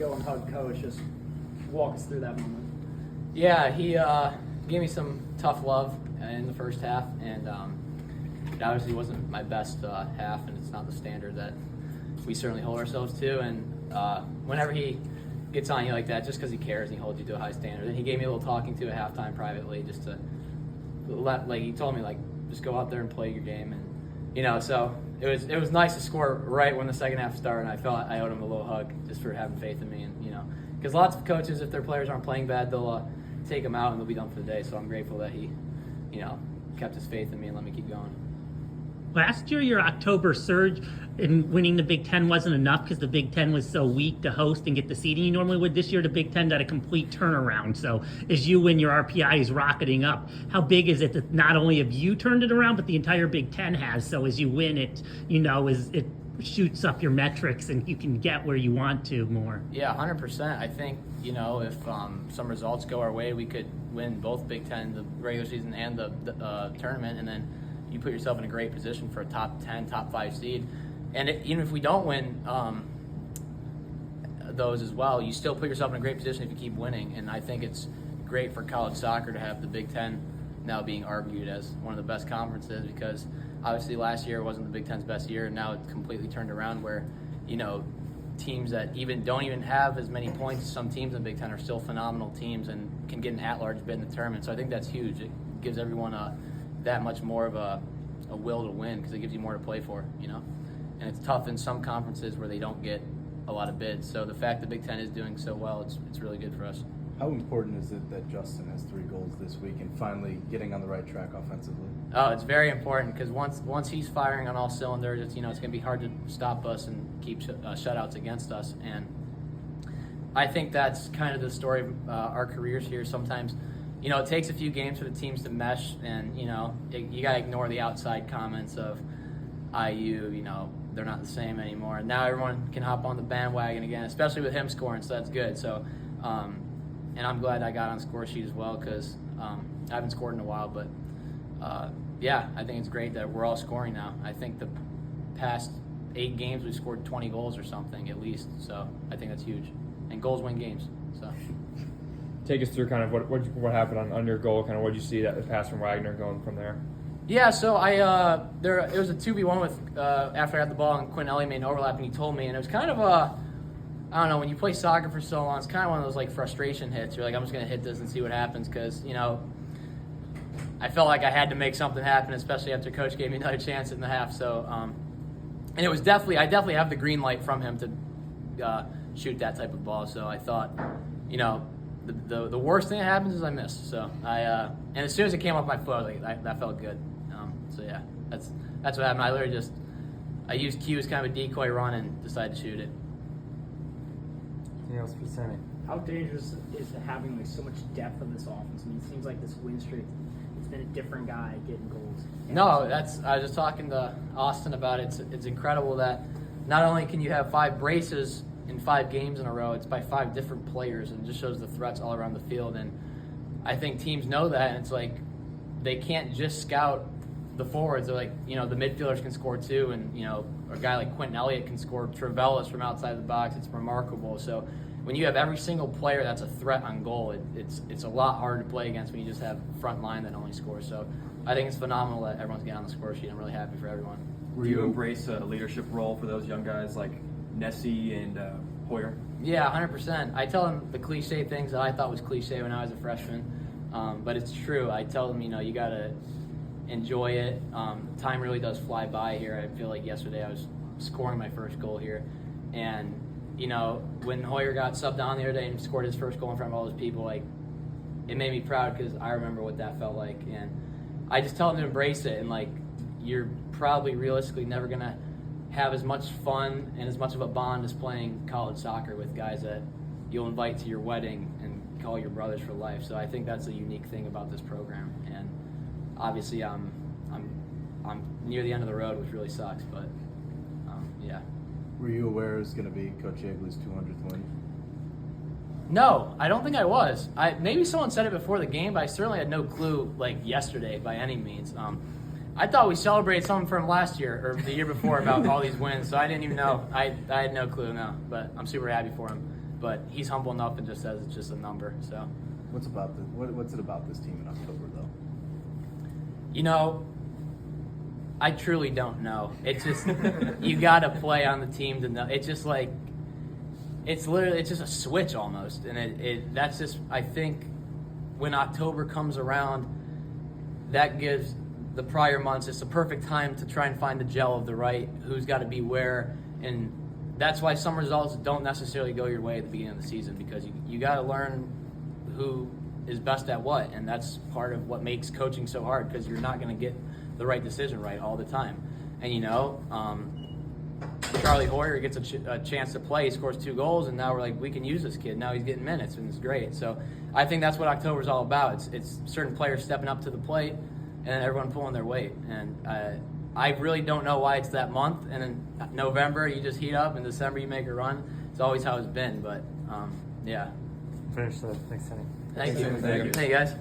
go and hug Coach. Just walk us through that moment. Yeah, he gave me some tough love in the first half, and it obviously wasn't my best half, and it's not the standard that we certainly hold ourselves to. And whenever he gets on you like that, just because he cares and he holds you to a high standard, and he gave me a little talking to at halftime privately, just to he told me just go out there and play your game, and so it was nice to score right when the second half started, and I felt I owed him a little hug just for having faith in me, and because lots of coaches, if their players aren't playing bad, they'll take them out and they'll be done for the day. So I'm grateful that he, kept his faith in me and let me keep going. Last year, your October surge in winning the Big Ten wasn't enough because the Big Ten was so weak to host and get the seeding you normally would. This year, the Big Ten got a complete turnaround. So as you win, your RPI is rocketing up. How big is it that not only have you turned it around, but the entire Big Ten has? So as you win it, it shoots up your metrics and you can get where you want to more. Yeah, 100%. I think, if some results go our way, we could win both Big Ten, the regular season and the tournament, and then you put yourself in a great position for a top 10, top 5 seed. And even if we don't win those as well, you still put yourself in a great position if you keep winning. And I think it's great for college soccer to have the Big Ten now being argued as one of the best conferences, because obviously last year wasn't the Big Ten's best year, and now it's completely turned around where, teams that don't even have as many points as some teams in the Big Ten are still phenomenal teams and can get an at-large bid in the tournament. So I think that's huge. It gives everyone that much more of a will to win, because it gives you more to play for, And it's tough in some conferences where they don't get a lot of bids. So the fact that Big Ten is doing so well, it's really good for us. How important is it that Justin has 3 goals this week and finally getting on the right track offensively? Oh, it's very important, because once he's firing on all cylinders, it's going to be hard to stop us and keep shutouts against us. And I think that's kind of the story of our careers here. Sometimes, it takes a few games for the teams to mesh, and you got to ignore the outside comments of IU. They're not the same anymore. And now everyone can hop on the bandwagon again, especially with him scoring. So that's good. So. And I'm glad I got on score sheet as well, because I haven't scored in a while. But, I think it's great that we're all scoring now. I think the past 8 games we've scored 20 goals or something at least. So I think that's huge. And goals win games. So take us through kind of what happened on your goal. Kind of what did you see that pass from Wagner going from there? Yeah, so it was a 2v1 with after I got the ball, and Quinn Elliott made an overlap, and he told me, and it was kind of I don't know, when you play soccer for so long, it's kind of one of those frustration hits. You're like, I'm just going to hit this and see what happens, because, I felt like I had to make something happen, especially after Coach gave me another chance in the half. So, and it was I definitely have the green light from him to shoot that type of ball. So I thought, the worst thing that happens is I miss. So and as soon as it came off my foot, that felt good. So yeah, that's what happened. I literally I used Q as kind of a decoy run and decided to shoot it. Anything else for Sammy? How dangerous is having so much depth of this offense? I mean, it seems like this win streak, it's been a different guy getting goals. No, I was just talking to Austin about it. It's incredible that not only can you have 5 braces in 5 games in a row, it's by 5 different players, and it just shows the threats all around the field. And I think teams know that, and it's like they can't just scout the forwards. They're like, the midfielders can score too, and a guy like Quentin Elliott can score Trevellis from outside the box. It's remarkable. So when you have every single player that's a threat on goal, it's a lot harder to play against when you just have front line that only scores. So I think it's phenomenal that everyone's getting on the score sheet. I'm really happy for everyone. Do you embrace a leadership role for those young guys like Nessie and Hoyer? Yeah, 100%. I tell them the cliche things that I thought was cliche when I was a freshman, but it's true. I tell them, you got to enjoy it. Time really does fly by here. I feel like yesterday I was scoring my first goal here, and when Hoyer got subbed on the other day and scored his first goal in front of all those people, it made me proud, because I remember what that felt like. And I just tell them to embrace it, and you're probably realistically never gonna have as much fun and as much of a bond as playing college soccer with guys that you'll invite to your wedding and call your brothers for life. So I think that's a unique thing about this program. And obviously I'm near the end of the road, which really sucks, but yeah. Were you aware it was going to be Coach Yeagley's 200th win? No, I don't think I was. Maybe someone said it before the game, but I certainly had no clue yesterday by any means. I thought we celebrated something from last year or the year before about all these wins, so I didn't even know. I had no clue, no. But I'm super happy for him. but he's humble enough and just says it's just a number. So, What's it about this team in October though? you know, I truly don't know. It's just you got to play on the team to know. It's just like it's just a switch almost, and that's just, I think when October comes around, that gives the prior months, it's the perfect time to try and find the gel of the right, who's got to be where, and that's why some results don't necessarily go your way at the beginning of the season, because you got to learn who is best at what, and that's part of what makes coaching so hard, because you're not going to get the right decision right all the time. And Charlie Hoyer gets a chance to play, he scores 2 goals, and now we're like, we can use this kid. Now he's getting minutes, and it's great. So I think that's what October's all about. It's certain players stepping up to the plate, and everyone pulling their weight. And I really don't know why it's that month. And in November, you just heat up, and December, you make a run. It's always how it's been. But, yeah. Finish the next inning. Thank you. Thank you. Hey, guys.